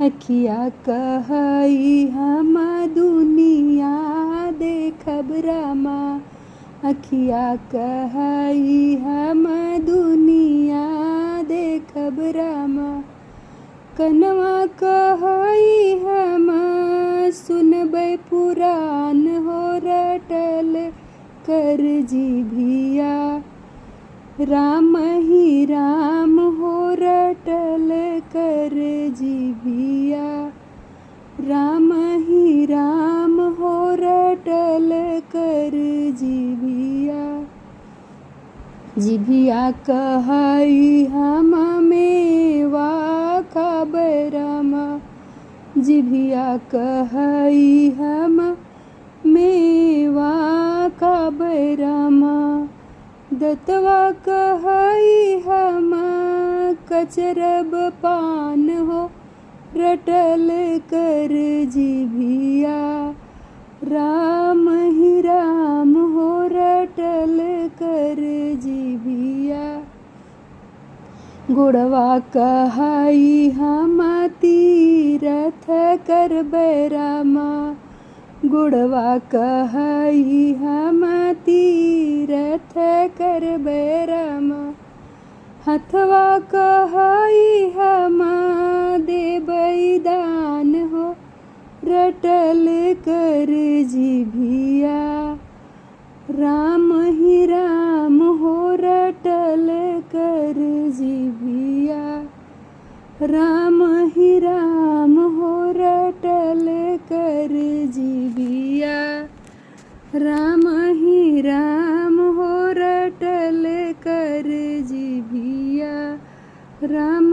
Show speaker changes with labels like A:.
A: अखिया कहई हम दुनिया देखब रामा। अखिया कहई हम दुनिया देखब रामा। कनवा कहई हम सुनबै पुराण हो रटल कर जिभिया। राम ही राम हो रटल कर जिभिया। राम ही राम हो रटल कर जिभिया। जिभिया कहई हम मेवा खाबै रामा। जिभिया कहई हम मेवा खाबै रामा। दतवा कहई हम कचरब पान हो रटल कर जिभिया। राम ही राम हो रटल कर जिभिया। गुड़वा कहई हम तीरथ करबै रामा। गुड़वा कहई हम तीरथ करबै रामा। हथवा कहई हम देबै दान हो रटल कर जिभिया। राम ही राम हो रटल कर जिभिया। राम ही राम हो रटल कर जिभिया। राम ही राम हो रटल कर जिभिया। राम